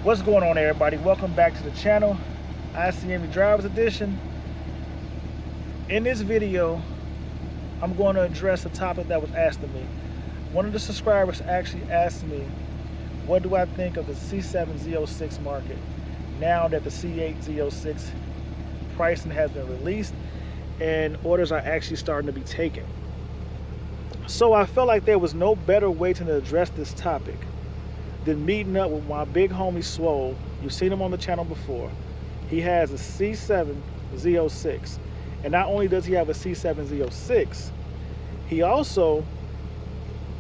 What's going on, everybody? Welcome back to the channel, ICNV Drivers Edition. In this video, I'm going to address a topic that was asked of me. One of the subscribers actually asked me, what do I think of the C7 Z06 market now that the C8 Z06 pricing has been released and orders are actually starting to be taken? So I felt like there was no better way to address this topic than meeting up with my big homie Swole. You've seen him on the channel before. He has a C7 Z06. And not only does he have a C7 Z06, he also,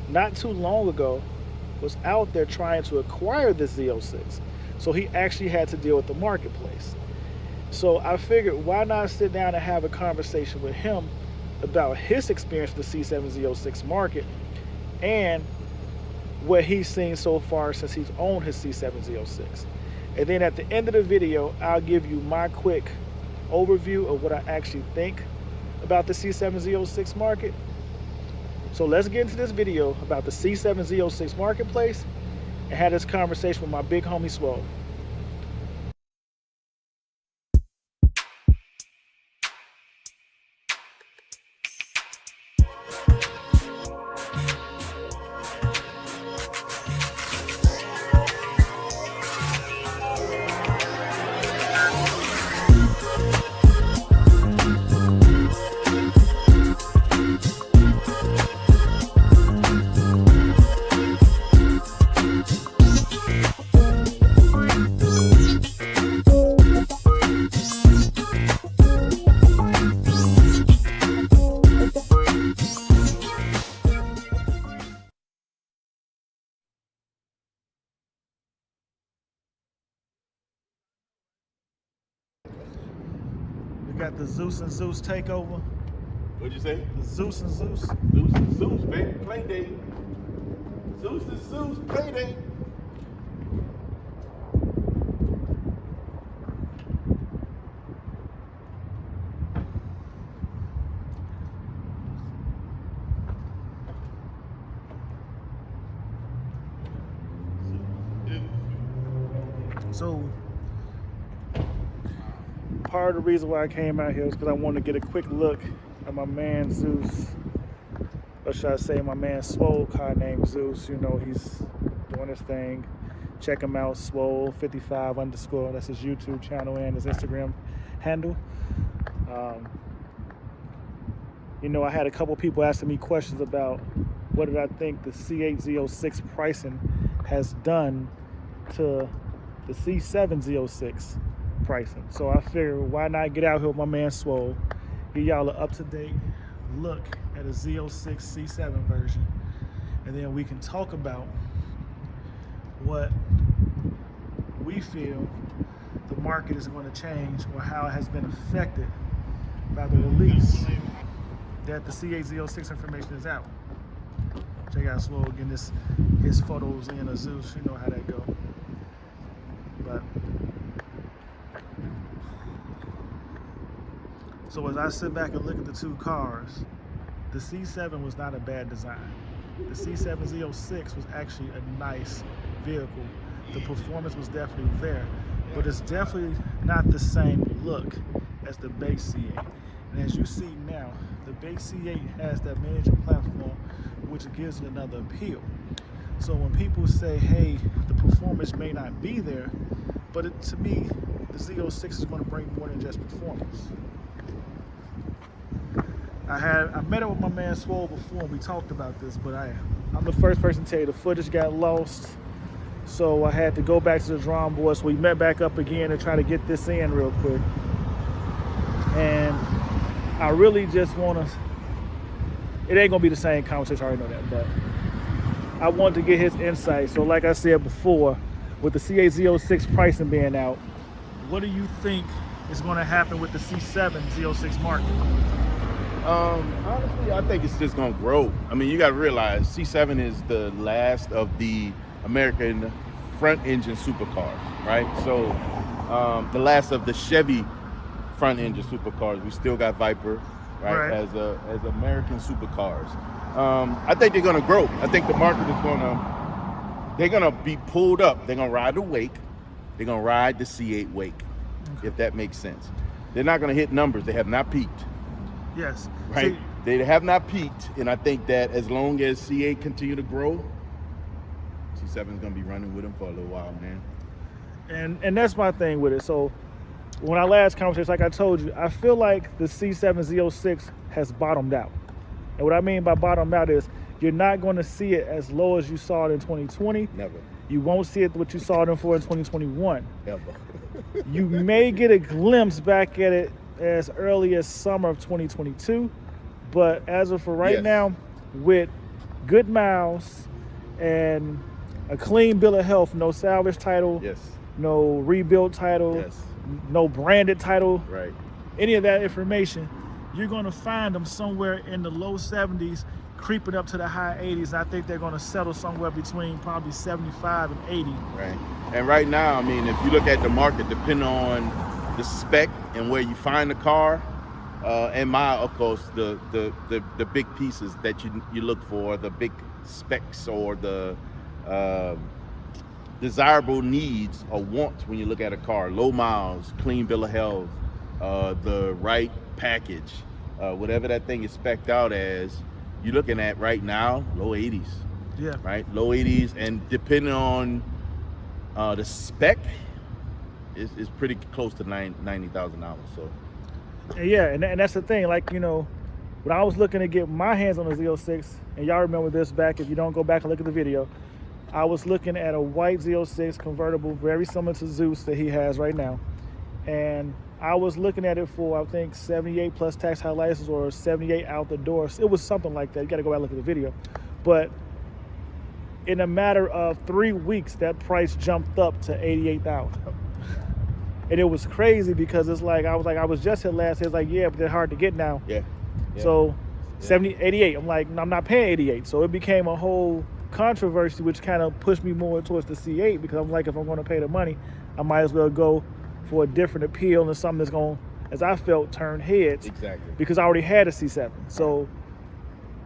not too long ago, was out there trying to acquire this Z06. So he actually had to deal with the marketplace. So I figured, why not sit down and have a conversation with him about his experience with the C7 Z06 market and what he's seen so far since he's owned his C7 Z06. And then at the end of the video, I'll give you my quick overview of what I actually think about the C7 Z06 market. So let's get into this video about the C7 Z06 marketplace and have this conversation with my big homie Swole. We got the Zeus and Zeus takeover. What'd you say? The Zeus and Zeus. Zeus and Zeus, baby. Play day. Zeus and Zeus, play day. So part of the reason why I came out here is because I wanted to get a quick look at my man Zeus, or should I say my man Swole, car named Zeus. You know, he's doing his thing. Check him out, Swole55_. That's his YouTube channel and his Instagram handle. You know, I had a couple people asking me questions about what did I think the C8 Z06 pricing has done to the C7 Z06 pricing. So I figured, why not get out here with my man Swole, give y'all an up-to-date look at a Z06 C7 version, and then we can talk about what we feel the market is going to change or how it has been affected by the release that the C8 Z06 information is out. Check out Swole getting his photos in of Zeus. You know how that go. But so as I sit back and look at the two cars, the C7 was not a bad design. The C7 Z06 was actually a nice vehicle. The performance was definitely there, but it's definitely not the same look as the base C8. And as you see now, the base C8 has that miniature platform, which gives it another appeal. So when people say, hey, the performance may not be there, but to me, the Z06 is going to bring more than just performance. I met up with my man Swole before and we talked about this, but I'm the first person to tell you the footage got lost. So I had to go back to the drawing board. So we met back up again to try to get this in real quick. And I really just want to, it ain't going to be the same conversation, I already know that, but I wanted to get his insight. So like I said before, with the C8 Z06 pricing being out, what do you think is going to happen with the C7 Z06 market? Honestly, I think it's just gonna grow. I mean, you gotta realize C7 is the last of the American front engine supercars, right? So the last of the Chevy front engine supercars. We still got Viper, right? As American supercars. I think they're gonna grow. I think the market is they're gonna be pulled up. They're gonna ride the wake, They're gonna ride the C8 wake, Okay. if that makes sense. They're not gonna hit numbers. They have not peaked. Yes. Right? See, they have not peaked, and I think that as long as C8 continue to grow, C7 is gonna be running with them for a little while, man. and that's my thing with it. So when our last conversation, like I told you, I feel like the C7 Z06 has bottomed out. And what I mean by bottomed out is you're not going to see it as low as you saw it in 2020. Never. You won't see it what you saw it for in 2021. Ever. You may get a glimpse back at it as early as summer of 2022. But as of for right Yes. now, with good miles and a clean bill of health, no salvage title, Yes. no rebuild title, Yes. no branded title, Right. any of that information, you're going to find them somewhere in the low 70s, creeping up to the high 80s. I think they're going to settle somewhere between probably 75 and 80. Right. And right now, I mean, if you look at the market, depending on the spec and where you find the car, and of course, the big pieces that you look for, the big specs or the desirable needs or wants when you look at a car: low miles, clean bill of health, the right package, whatever that thing is spec'd out as. You're looking at right now low 80s. Yeah. Right, low 80s, and depending on the spec, is pretty close to $90,000. So. And yeah, and that's the thing. Like, you know, when I was looking to get my hands on the Z06, and y'all remember this back, if you don't go back and look at the video, I was looking at a white Z06 convertible, very similar to Zeus that he has right now. And I was looking at it for, I think, 78 plus tax high license or 78 out the door. It was something like that. You got to go back and look at the video. But in a matter of 3 weeks, that price jumped up to 88,000. And it was crazy because it's like, I was just here last year. It's like, yeah, but they're hard to get now. Yeah. So 88, I'm like, I'm not paying 88. So it became a whole controversy, which kind of pushed me more towards the C8, because I'm like, if I'm going to pay the money, I might as well go for a different appeal and something that's going, as I felt, turn heads. Exactly. Because I already had a C7. So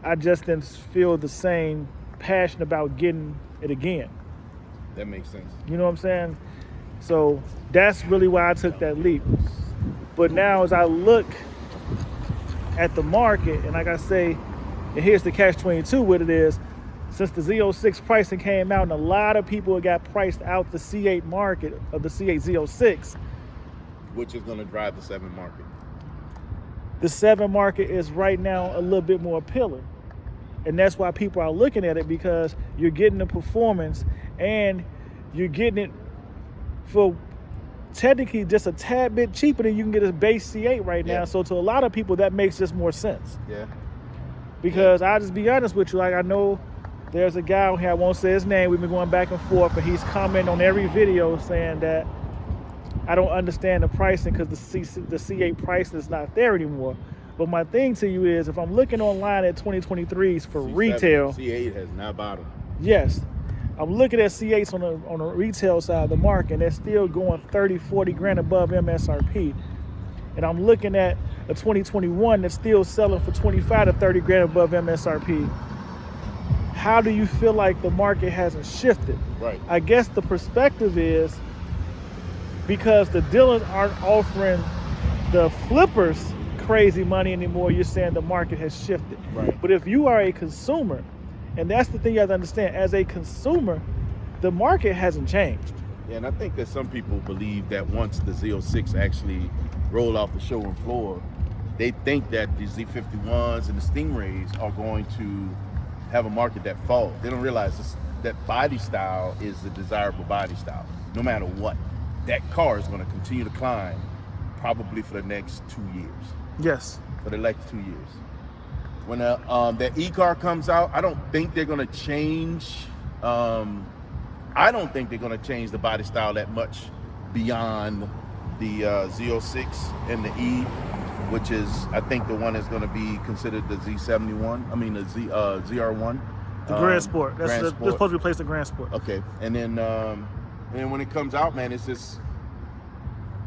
I just didn't feel the same passion about getting it again. That makes sense. You know what I'm saying? So that's really why I took that leap. But now as I look at the market, and like I say, and here's the catch-22 with it is, since the Z06 pricing came out and a lot of people got priced out the C8 market of the C8 Z06, Which is going to drive the 7 market. the 7 market is right now a little bit more appealing. And that's why people are looking at it, because you're getting the performance and you're getting it for technically just a tad bit cheaper than you can get a base C8 right now. Yeah. So to a lot of people, that makes just more sense. Yeah. Because I'll just be honest with you, like, I know there's a guy on here, I won't say his name, we've been going back and forth, and he's commenting on every video saying that I don't understand the pricing because the C8 price is not there anymore. But my thing to you is, if I'm looking online at 2023s for C7, retail, C8 has not bottomed. yes, I'm looking at C8s on the retail side of the market, and they're still going 30, 40 grand above MSRP. And I'm looking at a 2021 that's still selling for 25 to 30 grand above MSRP. How do you feel like the market hasn't shifted? Right. I guess the perspective is because the dealers aren't offering the flippers crazy money anymore, you're saying the market has shifted. Right. But if you are a consumer, and that's the thing you have to understand, as a consumer, the market hasn't changed. Yeah, and I think that some people believe that once the Z06 actually roll off the showroom floor, they think that the Z51s and the Stingrays are going to have a market that falls. They don't realize that body style is the desirable body style. No matter what, that car is going to continue to climb probably for the next 2 years. Yes. For the next 2 years. When that E-car comes out, I don't think they're going to change. I don't think they're going to change the body style that much beyond the Z06 and the E, which is, I think, the one that's going to be considered the Z71. I mean, the ZR1. The Grand Sport. That's Grand they're Sport. supposed to replace the Grand Sport. Okay, and then when it comes out, man, it's just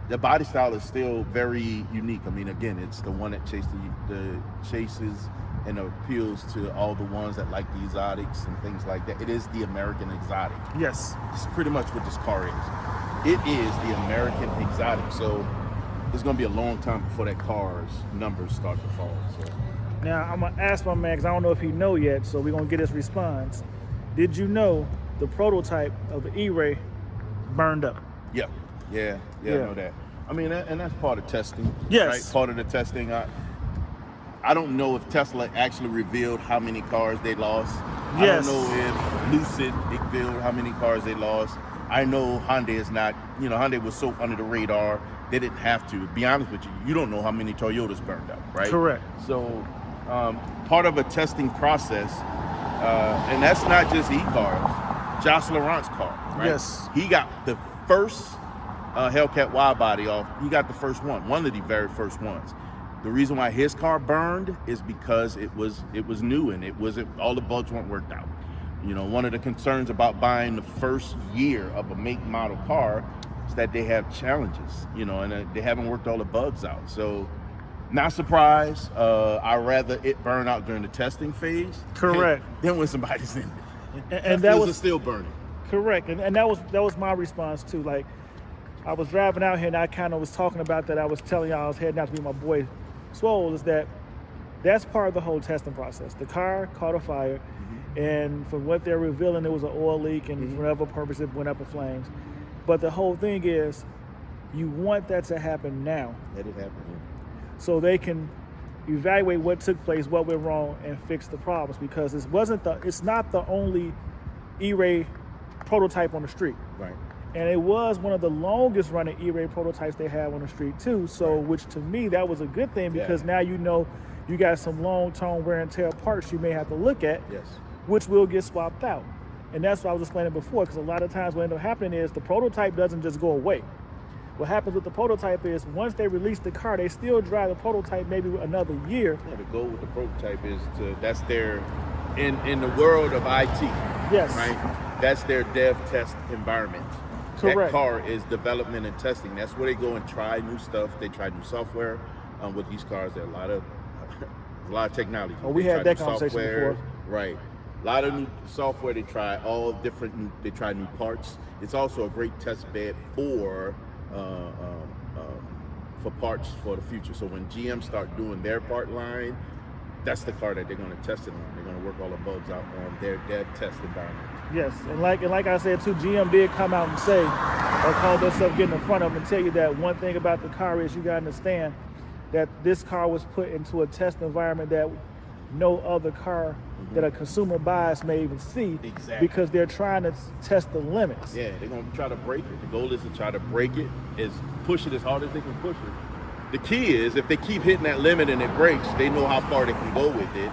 the body style is still very unique. I mean, again, it's the one that chases and appeals to all the ones that like the exotics and things like that. It is the American exotic. Yes. It's pretty much what this car is. it is the American exotic. So it's gonna be a long time before that car's numbers start to fall. So Now, I'm gonna ask my man, because I don't know if he know yet, so we're gonna get his response. Did you know the prototype of the E-Ray burned up? yeah, I know that. I mean, and that's part of testing. Yes. Right? Part of the testing. I don't know if Tesla actually revealed how many cars they lost. Yes. I don't know if Lucid revealed how many cars they lost. I know Hyundai is not, Hyundai was so under the radar, they didn't have to. Be honest with you, you don't know how many Toyotas burned up, right? Correct. So part of a testing process, and that's not just E-cars, Josh Laurent's car, right? Yes. He got the first Hellcat wide body off. He got the first one of the very first ones. The reason why his car burned is because it was new and all the bugs weren't worked out. One of the concerns about buying the first year of a make model car is that they have challenges, and they haven't worked all the bugs out. So, not surprised. I'd rather it burn out during the testing phase. Correct. Than when somebody's in it. And that was still burning. correct. And that was my response too. Like, I was driving out here and I kind of was talking about that. I was telling y'all I was heading out to meet my boy Swole. Is that's part of the whole testing process. The car caught a fire, and from what they're revealing, it was an oil leak, and for whatever purpose it went up in flames. But the whole thing is, you want that to happen now, Let it happen. so they can evaluate what took place, what went wrong, and fix the problems. Because it's not the only E-Ray prototype on the street. Right. And it was one of the longest running E-Ray prototypes they have on the street too. So, which to me, that was a good thing, because now you got some long-term wear and tear parts you may have to look at, Yes. which will get swapped out. And that's what I was explaining before, because a lot of times what ends up happening is the prototype doesn't just go away. What happens with the prototype is once they release the car, they still drive the prototype maybe another year. Yeah, the goal with the prototype is that's their, in the world of IT, Yes. right? That's their dev test environment. Correct. That car is development and testing. That's where they go and try new stuff. They try new software. With these cars, there are a lot of technology. Oh, we They had try that new conversation software. before. Right. A lot of new software. They try all different. They try new parts. It's also a great test bed for parts for the future. So when GM start doing their part line, that's the car that they're going to test it on. They're going to work all the bugs out on their dev test environment. Yes, and like I said too, GM did come out and say, or call themselves getting in front of them and tell you that one thing about the car is you got to understand that this car was put into a test environment that no other car that a consumer buys may even see. Exactly. Because they're trying to test the limits. Yeah, they're going to try to break it. The goal is to try to break it, is push it as hard as they can push it. The key is if they keep hitting that limit and it breaks, they know how far they can go with it.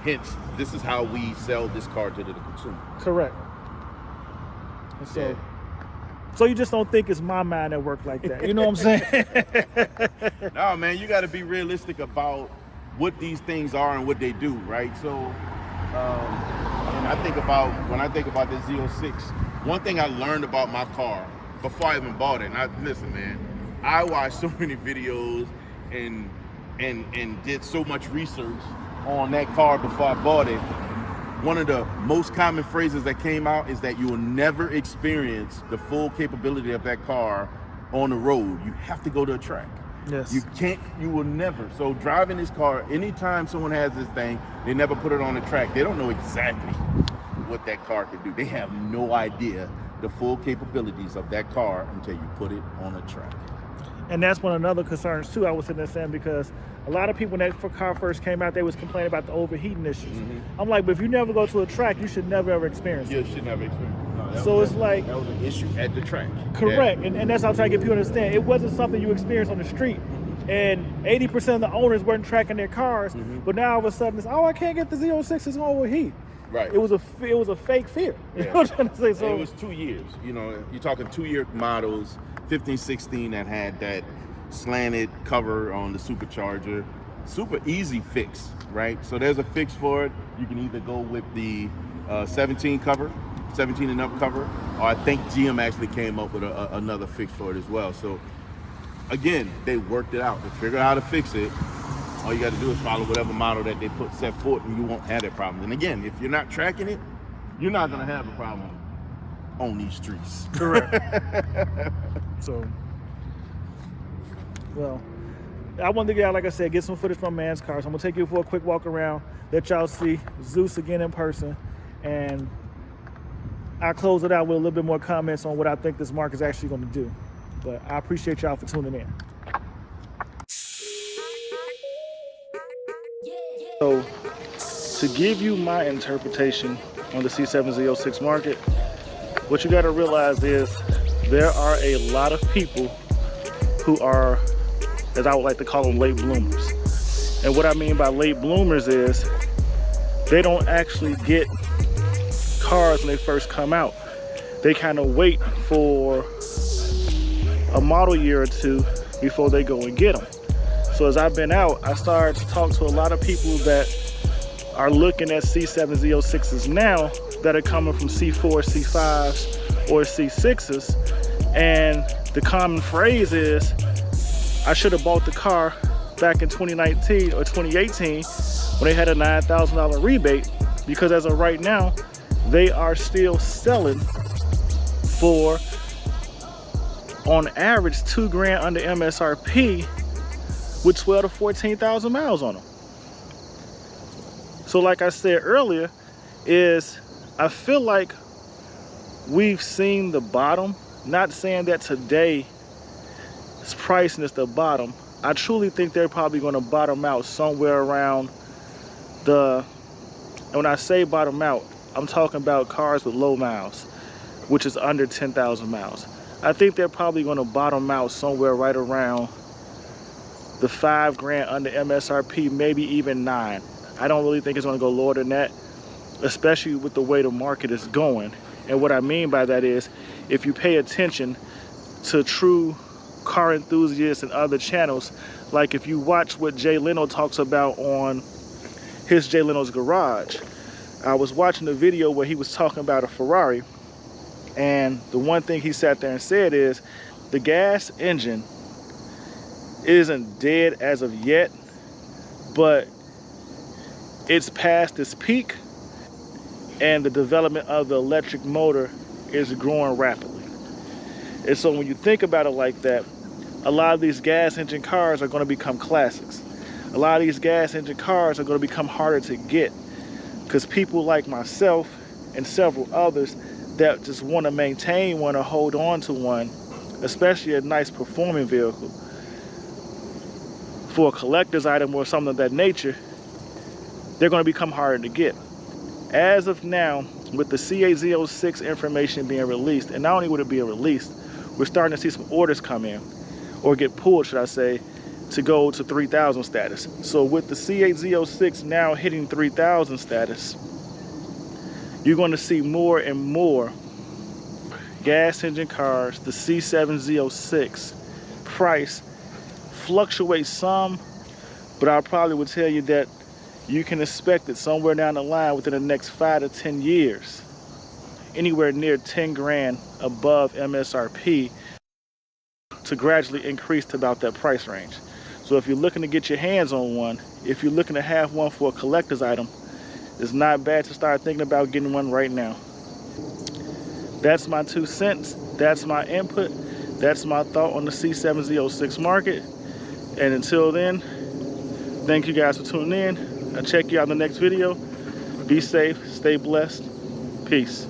Hence, this is how we sell this car to the consumer. Correct. And so you just don't think it's my mind that work like that. You know what I'm saying? No, man, you got to be realistic about what these things are and what they do, right? So, and when I think about this Z06, one thing I learned about my car before I even bought it, and listen, man, I watched so many videos and did so much research on that car before I bought it. One of the most common phrases that came out is that you will never experience the full capability of that car on the road. You have to go to a track. Yes. You will never. So driving this car, anytime someone has this thing, they never put it on the track. They don't know exactly what that car can do. They have no idea the full capabilities of that car until you put it on a track. And that's one of the other concerns too, I was sitting there saying, because a lot of people when that car first came out, they was complaining about the overheating issues. I'm like, but if you never go to a track, you should never ever experience it. You should never experience it. No, So it's like, that was an issue at the track. correct, and that's how I'm trying to get people to understand. It wasn't something you experienced on the street, and 80% of the owners weren't tracking their cars, but now all of a sudden it's, I can't get the Z06, it's gonna overheat. Right. It was a fake fear. You know what I'm trying to say? So it was 2 years. You're talking 2-year models, 15, 16 that had that slanted cover on the supercharger. Super easy fix, right? So there's a fix for it. You can either go with the 17 and up cover, or I think GM actually came up with another fix for it as well. So again, they worked it out. They figured out how to fix it. All you got to do is follow whatever model that they set forth, and you won't have that problem. And again, if you're not tracking it, you're not going to have a problem on these streets. Correct. So, well, I wanted to get, like I said, get some footage from man's car. So I'm gonna take you for a quick walk around, let y'all see Zeus again in person, and I'll close it out with a little bit more comments on what I think this market is actually gonna do. But I appreciate y'all for tuning in. So, to give you my interpretation on the C7 Z06 market, what you got to realize is there are a lot of people who are, as I would like to call them, late bloomers. And what I mean by late bloomers is they don't actually get cars when they first come out. They kind of wait for a model year or two before they go and get them. So as I've been out, I started to talk to a lot of people that are looking at C7 Z06s now that are coming from C4, C5s, or C6s. And the common phrase is, I should have bought the car back in 2019 or 2018 when they had a $9,000 rebate, because as of right now, they are still selling for, on average, $2 grand under MSRP with 12 to 14,000 miles on them. So like I said earlier, is I feel like we've seen the bottom. Not saying that today's pricing is the bottom. I truly think they're probably going to bottom out somewhere around the, and when I say bottom out, I'm talking about cars with low miles, which is under 10,000 miles. I think they're probably going to bottom out somewhere right around the $5 grand under MSRP, maybe even 9. I don't really think it's going to go lower than that, especially with the way the market is going. And what I mean by that is, if you pay attention to true car enthusiasts and other channels, like if you watch what Jay Leno talks about on his Jay Leno's Garage, I was watching a video where he was talking about a Ferrari, and the one thing he sat there and said is, the gas engine isn't dead as of yet, but it's past its peak, and the development of the electric motor is growing rapidly. And so when you think about it like that, a lot of these gas engine cars are going to become classics. A lot of these gas engine cars are going to become harder to get, because people like myself and several others that just want to maintain one or hold on to one, especially a nice performing vehicle, for a collector's item or something of that nature, they're going to become harder to get. As of now, with the C8 Z06 information being released, and not only would it be released, we're starting to see some orders come in, or get pulled, should I say, to go to 3,000 status. So with the C8 Z06 now hitting 3,000 status, you're going to see more and more gas engine cars, the C7 Z06 price fluctuates some, but I probably would tell you that you can expect it somewhere down the line within the next 5 to 10 years, anywhere near 10 grand above MSRP, to gradually increase to about that price range. So if you're looking to get your hands on one, if you're looking to have one for a collector's item, it's not bad to start thinking about getting one right now. That's my 2 cents. That's my input. That's my thought on the C7 Z06 market. And until then, thank you guys for tuning in. I'll check you out in the next video. Be safe, stay blessed. Peace.